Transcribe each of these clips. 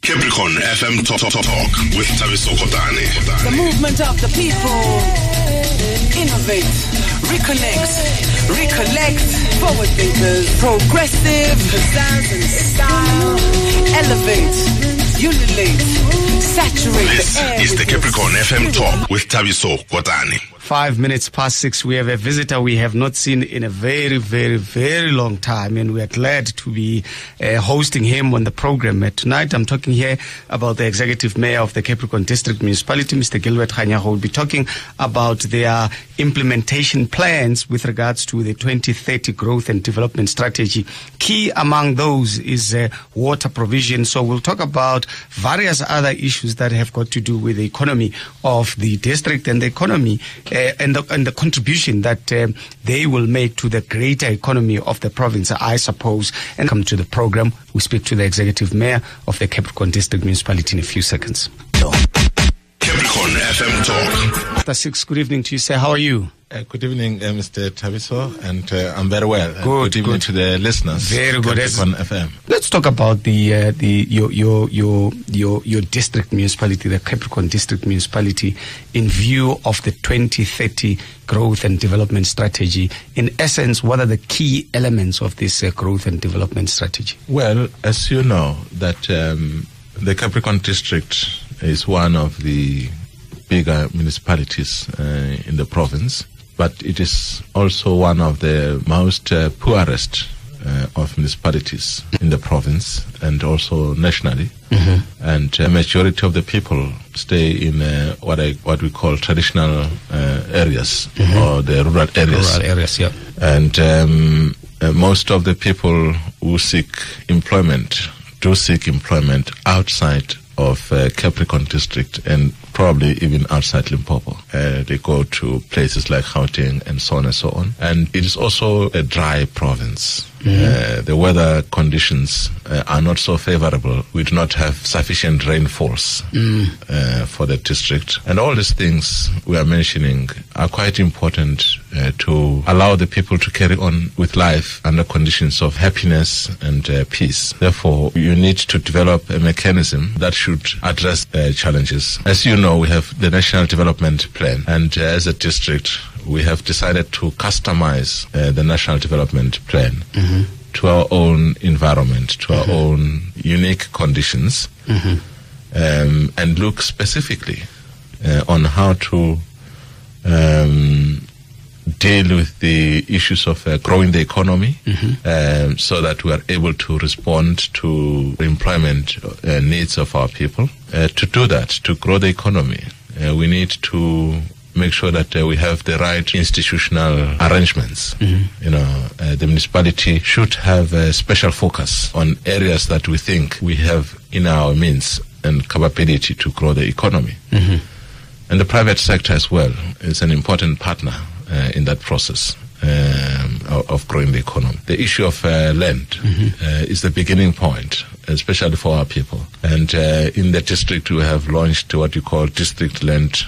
Capricorn FM Talk with Taviso Kotane. The movement of the people. Innovate, recollect, forward thinkers, progressive, pizzazz and style, elevate, unilate, saturate This the air. is the Capricorn FM Talk with Taviso Kotane. 5 minutes past 6, we have a visitor we have not seen in a very, very, very long time, and we are glad to be hosting him on the program. Tonight, I'm talking here about the Executive Mayor of the Capricorn District Municipality, Mr. Gilbert Kganyago. We'll be talking about their implementation plans with regards to the 2030 Growth and Development Strategy. Key among those is water provision. So we'll talk about various other issues that have got to do with the economy of the district and the economy and the contribution that they will make to the greater economy of the province, I suppose. And come to the program, we speak to the Executive Mayor of the Capricorn District Municipality in a few seconds. Capricorn FM Talk. After 6, good evening to you, sir. How are you? Good evening, Mr. Taviso, and I'm very well. Good evening to the listeners. Very good. Capricorn FM. Let's talk about your district municipality, the Capricorn District Municipality, in view of the 2030 Growth and Development Strategy. In essence, what are the key elements of this growth and development strategy? Well, as you know, that the Capricorn District is one of the bigger municipalities in the province, but it is also one of the most poorest of municipalities in the province and also nationally. Mm-hmm. And a majority of the people stay in what we call traditional areas, mm-hmm. or the rural areas. Rural areas, yeah. And most of the people who seek employment do seek employment outside of Capricorn District and probably even outside Limpopo. They go to places like Gauteng and so on and so on. And it is also a dry province. Mm-hmm. The weather conditions are not so favorable. We do not have sufficient rainfalls for the district. And all these things we are mentioning are quite important to allow the people to carry on with life under conditions of happiness and peace. Therefore, you need to develop a mechanism that should address challenges. As you know, we have the National Development Plan, and as a district, we have decided to customize the National Development Plan mm-hmm. to our own environment, to mm-hmm. our own unique conditions, mm-hmm. And look specifically on how to deal with the issues of growing the economy, mm-hmm. So that we are able to respond to the employment needs of our people. To do that, to grow the economy, we need to make sure that we have the right institutional arrangements. Mm-hmm. You know, the municipality should have a special focus on areas that we think we have in our means and capability to grow the economy. Mm-hmm. And the private sector as well is an important partner in that process of growing the economy. The issue of land mm-hmm. Is the beginning point, especially for our people. And in the district, we have launched what you call District Land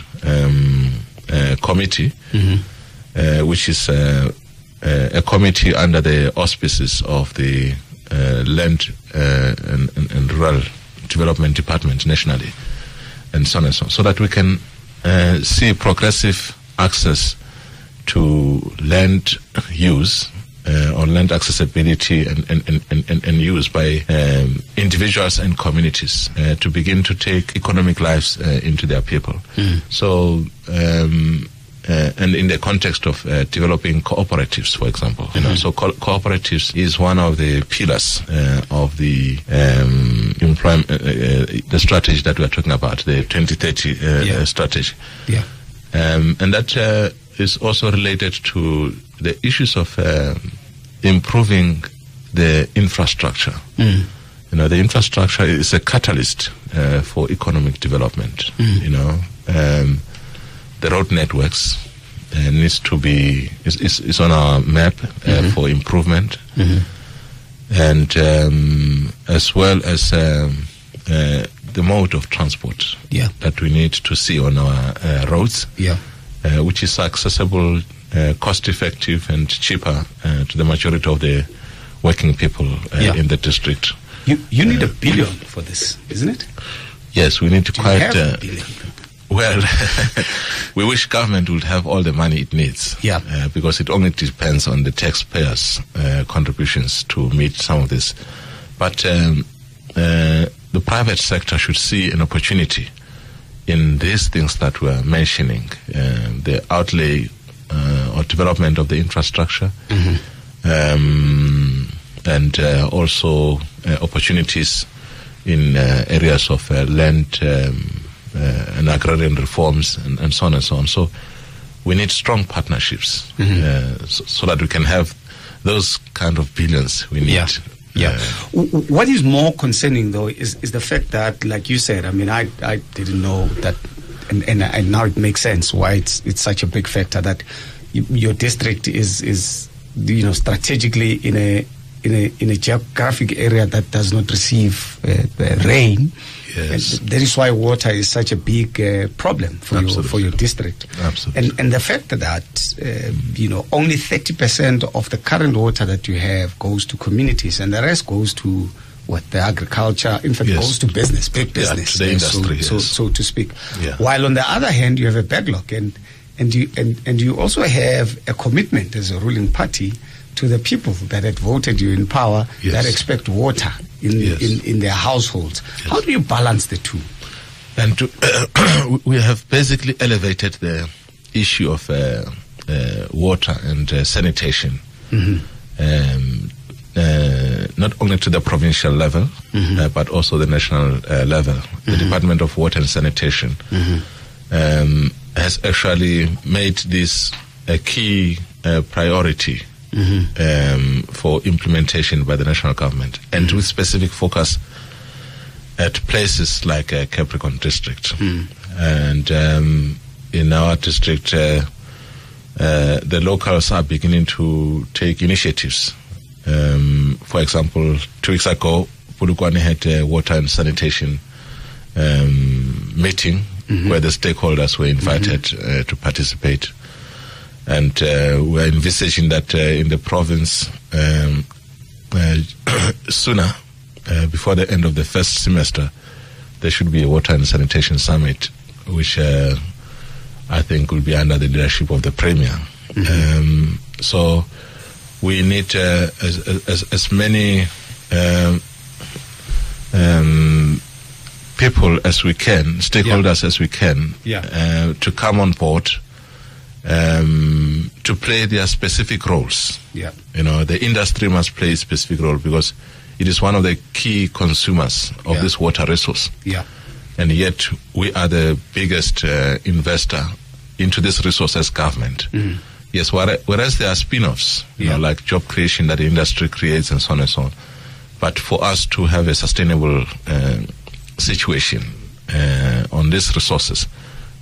Committee, mm-hmm. Which is a committee under the auspices of the Land and Rural Development Department nationally, and so on and so on, so that we can see progressive access to land use or land accessibility and use by individuals and communities to begin to take economic lives into their people. Mm. So, and in the context of developing cooperatives, for example, you know, so cooperatives is one of the pillars of the employment, the strategy that we are talking about, the 2030 strategy. Yeah. And that is also related to the issues of improving the infrastructure. Mm. You know, the infrastructure is a catalyst for economic development. Mm. You know, the road networks needs to be is on our map mm-hmm. for improvement, mm-hmm. and as well as the mode of transport that we need to see on our roads. Yeah. Which is accessible, cost-effective, and cheaper to the majority of the working people in the district. You need $1 billion for this, isn't it? Yes, we need to Do you have $1 billion? Well, we wish government would have all the money it needs. Yeah. Because it only depends on the taxpayers' contributions to meet some of this. But the private sector should see an opportunity in these things that we're mentioning, the outlay or development of the infrastructure, and also opportunities in areas of land and agrarian reforms and so on and so on. So we need strong partnerships so that we can have those kind of billions we need. Yeah. What is more concerning, though, is the fact that, like you said, I mean, I didn't know that, and now it makes sense why it's such a big factor that your district is strategically in a geographic area that does not receive rain. Yes. And that is why water is such a big problem for your district. Absolutely. And the fact that only 30% of the current water that you have goes to communities, and the rest goes to the agriculture. In fact, goes to business, big business, to the industry, so to speak. Yeah. While on the other hand, you have a backlog, and you also have a commitment as a ruling party to the people that had voted you in power, that expect water in their households. Yes. How do you balance the two? And we have basically elevated the issue of water and sanitation, not only to the provincial level, but also the national level. The Department of Water and Sanitation has actually made this a key priority for implementation by the national government, and with specific focus at places like Capricorn district. And in our district, the locals are beginning to take initiatives. For example, 2 weeks ago, Polokwane had a water and sanitation meeting where the stakeholders were invited to participate. And we're envisaging that in the province sooner, before the end of the first semester, there should be a water and sanitation summit, which I think will be under the leadership of the Premier. So we need as many people as we can, stakeholders as we can, to come on board. To play their specific roles. The industry must play a specific role because it is one of the key consumers of this water resource. And yet we are the biggest investor into this resource as government. Yes, whereas there are spin-offs, like job creation that the industry creates and so on and so on. But for us to have a sustainable situation on these resources,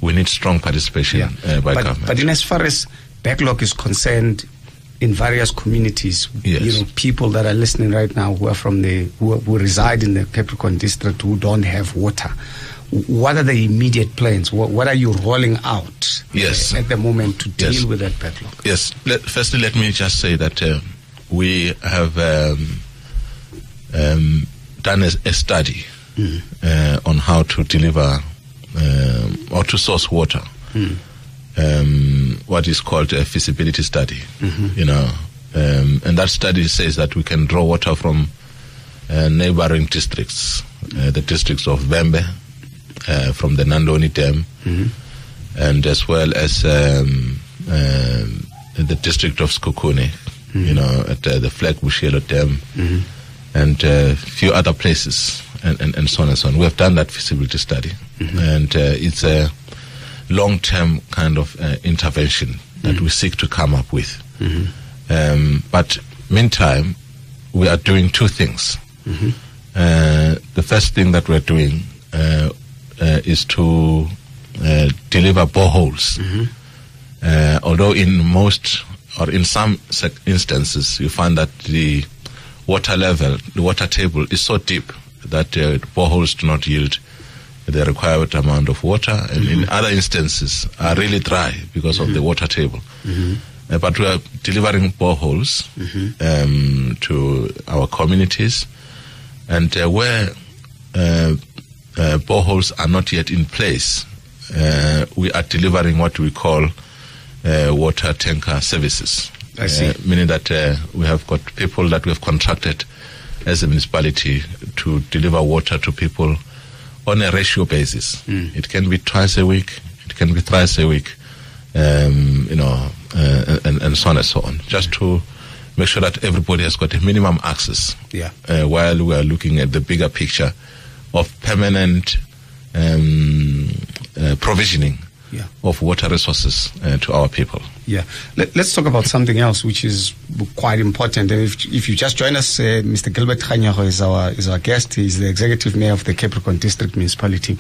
we need strong participation by government. But in as far as backlog is concerned, in various communities, people that are listening right now who are who reside in the Capricorn district who don't have water, what are the immediate plans? What are you rolling out at the moment to deal with that backlog? Yes. Firstly, let me just say that we have done a study on how to deliver or to source water, what is called a feasibility study, and that study says that we can draw water from neighboring districts, the districts of Vembe, from the Nandoni Dam, and as well as the district of Skokone, at the Flag Bushielo Dam, and a few other places, and so on and so on. We have done that feasibility study, and it's a long-term kind of intervention that we seek to come up with. But meantime, we are doing two things. The first thing that we're doing is to deliver boreholes. Although in most or in some instances, you find that the water level, the water table is so deep that boreholes do not yield the required amount of water, and in other instances are really dry because of the water table. But we are delivering boreholes to our communities, And where boreholes are not yet in place, we are delivering what we call water tanker services. I see. Meaning that we have got people that we have contracted as a municipality to deliver water to people on a ratio basis. It can be twice a week, it can be thrice a week, and so on and so on, just to make sure that everybody has got a minimum access. Yeah. While we are looking at the bigger picture of permanent provisioning of water resources to our people. Yeah. Let's talk about something else which is quite important. And if you just join us, Mr. Gilbert Khanyago is our guest. He's the executive mayor of the Capricorn District Municipality.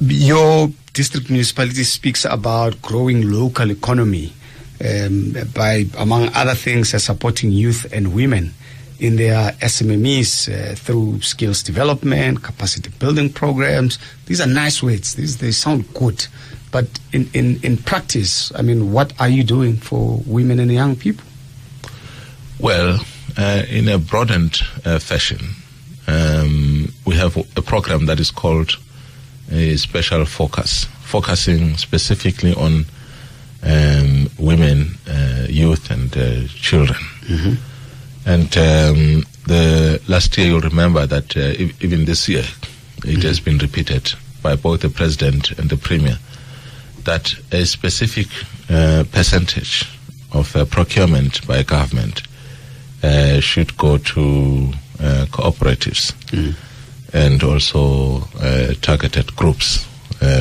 Your district municipality speaks about growing local economy by, among other things, supporting youth and women in their SMMEs through skills development, capacity building programs. These are nice words. They sound good. But in practice, I mean, what are you doing for women and young people? Well, in a broadened fashion, we have a program that is called a special focus, focusing specifically on women, youth, and children. Mm-hmm. And the last year, you'll remember that even this year, it has been repeated by both the President and the Premier that a specific percentage of procurement by government should go to cooperatives and also targeted groups,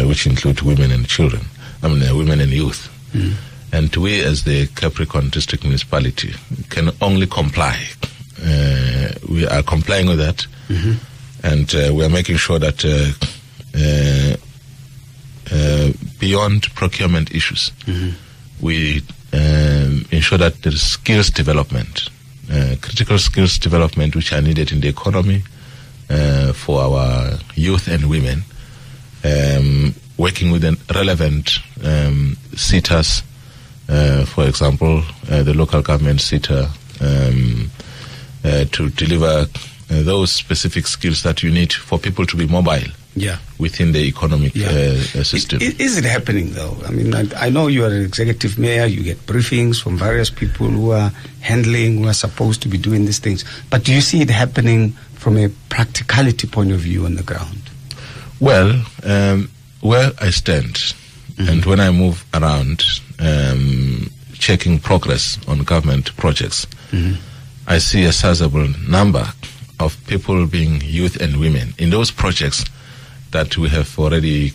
which include women and children, women and youth. And we, as the Capricorn District Municipality, can only comply. We are complying with that, and we are making sure that beyond procurement issues, we ensure that there is skills development, critical skills development which are needed in the economy for our youth and women, working with the relevant SETAs. For example, the local government SETA, to deliver those specific skills that you need for people to be mobile within the economic system. Is it happening, though? I mean, I know you are an executive mayor, you get briefings from various people who are supposed to be doing these things. But do you see it happening from a practicality point of view on the ground? Well, where I stand, and when I move around, checking progress on government projects, I see a sizable number of people being youth and women in those projects that we have already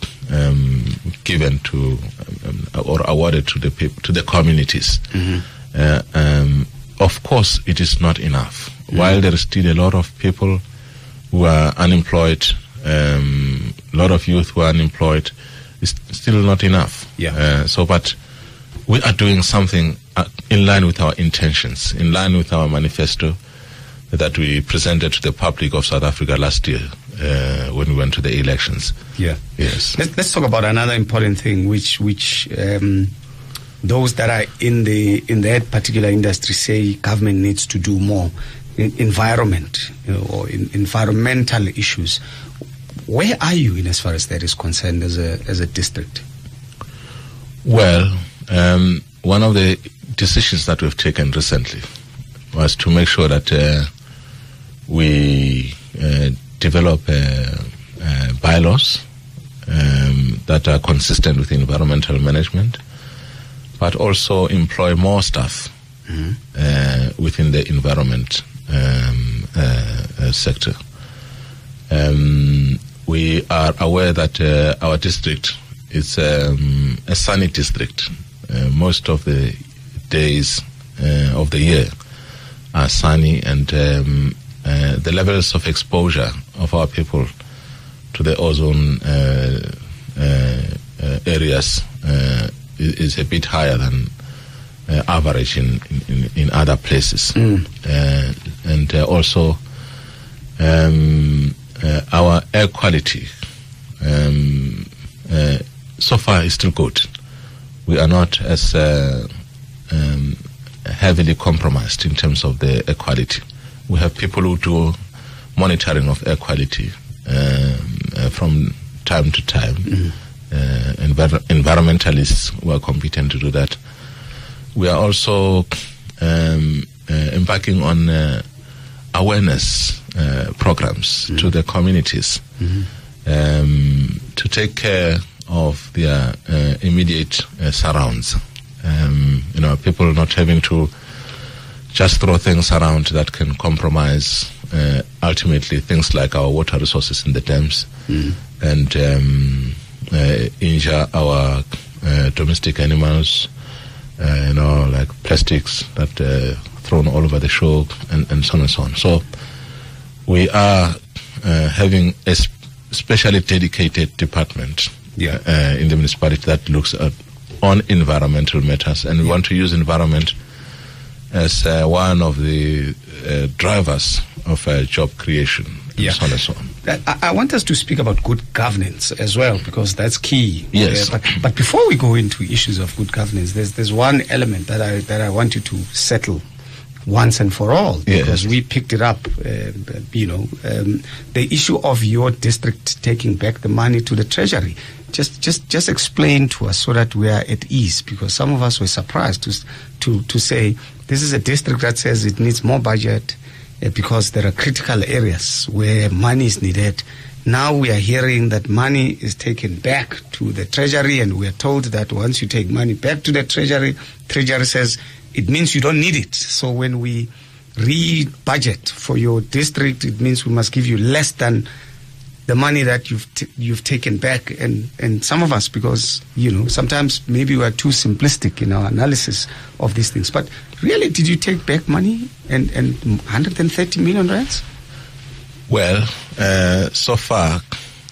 given to or awarded to the people, to the communities. Of course, it is not enough. While there is still a lot of people who are unemployed, a lot of youth who are unemployed, it's still not enough. But we are doing something in line with our intentions, in line with our manifesto that we presented to the public of South Africa last year when we went to the elections. Yes. Let's talk about another important thing, which those that are in that particular industry say government needs to do more. Environment, or environmental issues. Where are you in as far as that is concerned as a district? Well, one of the decisions that we've taken recently was to make sure that we develop bylaws that are consistent with environmental management, but also employ more staff within the environment sector. We are aware that our district is a sunny district. Most of the days of the year are sunny, and the levels of exposure of our people to the ozone areas is a bit higher than average in other places. And also our air quality so far is still good. We are not as heavily compromised in terms of the air quality. We have people who do monitoring of air quality from time to time. Environmentalists who are competent to do that. We are also embarking on awareness programs to the communities to take care of their immediate surrounds. People not having to just throw things around that can compromise ultimately things like our water resources in the dams and injure our domestic animals, like plastics that thrown all over the shore and so on and so on. So we are having a specially dedicated department in the municipality that looks at on environmental matters, and we want to use environment as one of the drivers of job creation and so on and so on. I want us to speak about good governance as well, because that's key. Yes. But before we go into issues of good governance, there's one element that I want you to settle once and for all, because we picked it up. The issue of your district taking back the money to the treasury. Just explain to us so that we are at ease, because some of us were surprised to say this is a district that says it needs more budget because there are critical areas where money is needed. Now we are hearing that money is taken back to the treasury, and we are told that once you take money back to the treasury says it means you don't need it. So when we re-budget for your district, it means we must give you less than the money that you've taken back. And some of us, because sometimes maybe we are too simplistic in our analysis of these things, but really, did you take back money and 130 million rands? Well, so far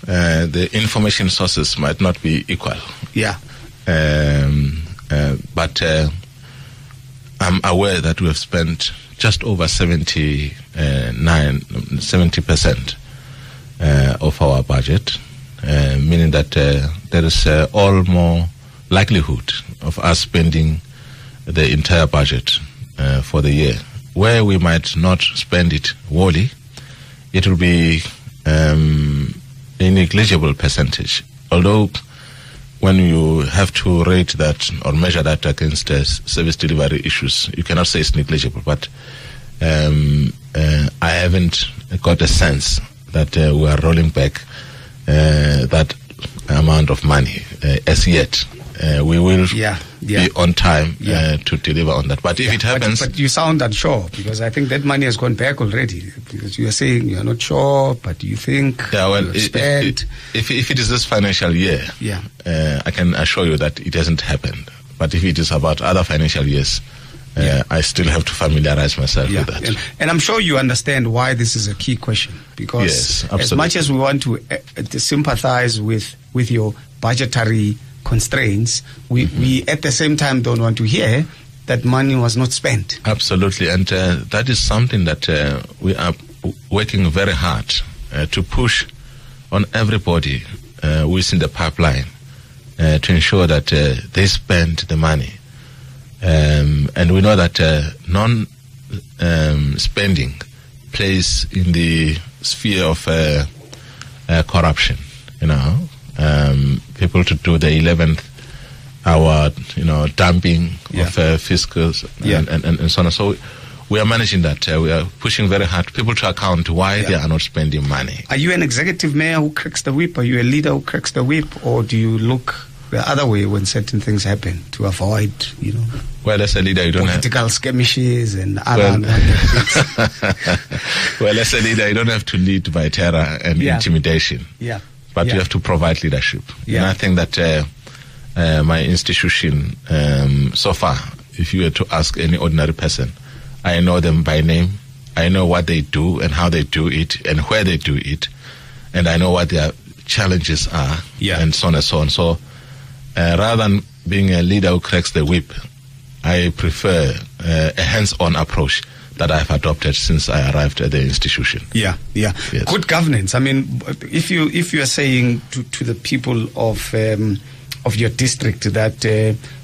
the information sources might not be equal. But I'm aware that we have spent just over 70% of our budget, meaning that there is all more likelihood of us spending the entire budget for the year. Where we might not spend it wholly, it will be a negligible percentage. Although when you have to rate that or measure that against service delivery issues, you cannot say it's negligible. But I haven't got a sense that we are rolling back that amount of money as yet. We will be on time to deliver on that. But if it happens... But you sound unsure, because I think that money has gone back already. Because you are saying you are not sure, but you think if it is this financial year, I can assure you that it hasn't happened. But if it is about other financial years, I still have to familiarize myself with that. And I'm sure you understand why this is a key question, because as much as we want to sympathize with your budgetary constraints, we at the same time don't want to hear that money was not spent. Absolutely, and that is something that we are working very hard to push on everybody who is in the pipeline to ensure that they spend the money. And we know that non-spending plays in the sphere of corruption, people to do the 11th hour, dumping of fiscals and so on. So we are managing that. We are pushing very hard people to account why they are not spending money. Are you an executive mayor who cracks the whip? Are you a leader who cracks the whip? Or do you look the other way when certain things happen to avoid, well, as a leader, you don't political skirmishes and other well, as a leader, you don't have to lead by terror and intimidation. But you have to provide leadership. And I think that my institution, so far, if you were to ask any ordinary person, I know them by name. I know what they do and how they do it and where they do it. And I know what their challenges are and so on and so on. So rather than being a leader who cracks the whip, I prefer a hands-on approach that I've adopted since I arrived at the institution. Yes. Good governance. I mean, if you are saying to the people of your district that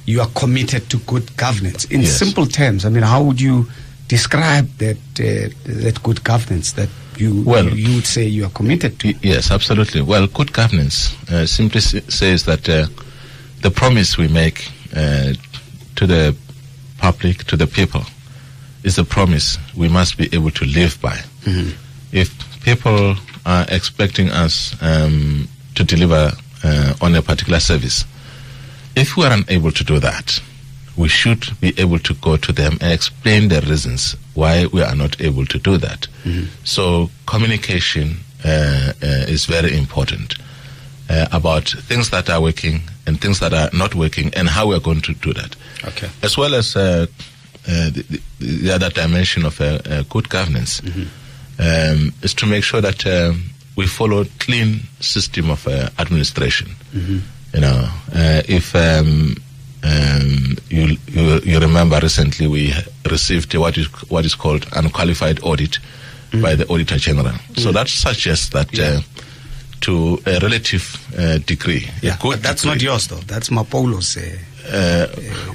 you are committed to good governance, in simple terms, I mean, how would you describe that good governance that you would say you are committed to. Yes, absolutely. Well, good governance simply says that the promise we make to the public, to the people, is a promise we must be able to live by. Mm-hmm. If people are expecting us to deliver on a particular service, if we are unable to do that, we should be able to go to them and explain the reasons why we are not able to do that. Mm-hmm. So communication is very important about things that are working and things that are not working and how we are going to do that. Okay. As well as the other dimension of good governance, mm-hmm. Is to make sure that we follow a clean system of administration. Mm-hmm. You know, if you remember recently we received what is called unqualified audit mm-hmm. by the Auditor General. Mm-hmm. So that suggests that to a relative degree. Yeah, but that's not yours though. That's Mapolo's.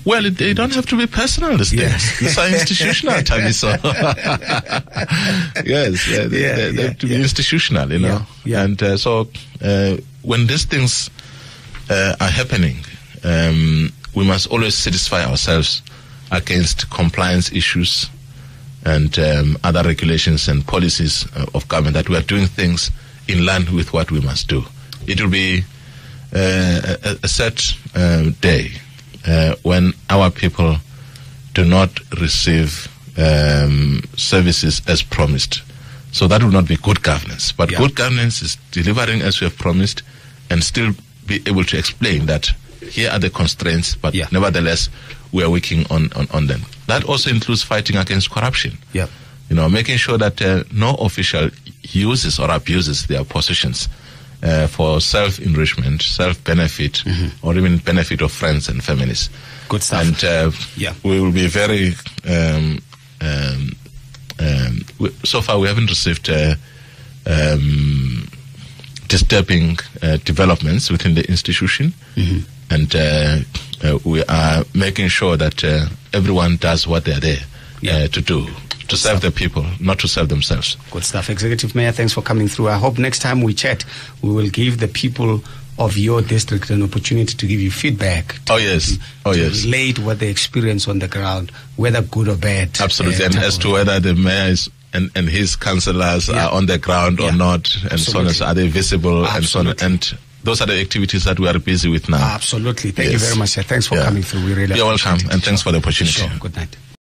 Well, they don't have to be personal, these things. These are institutional, Tabiso. Yes, they have to be institutional, you know. Yeah. And so when these things are happening, we must always satisfy ourselves against compliance issues and other regulations and policies of government that we are doing things in line with what we must do. It will be a set day when our people do not receive services as promised. So that will not be good governance. But good governance is delivering as we have promised and still be able to explain that here are the constraints, but nevertheless we are working on them. That also includes fighting against corruption. Yeah. You know, making sure that no official uses or abuses their positions for self-enrichment, self-benefit, mm-hmm. or even benefit of friends and families. Good stuff. And we will be very... so far we haven't received disturbing developments within the institution. Mm-hmm. And we are making sure that everyone does what they are there to do. To serve the people, not to serve themselves. Good stuff. Executive Mayor, thanks for coming through. I hope next time we chat, we will give the people of your district an opportunity to give you feedback. Relate what they experience on the ground, whether good or bad. Absolutely. And as to whether the mayor is and his councillors are on the ground or not, and so on, are they visible, and so on. And those are the activities that we are busy with now. Absolutely. Thank you very much, sir. Thanks for coming through. We really You're welcome, and thanks for the opportunity. Sure. Good night.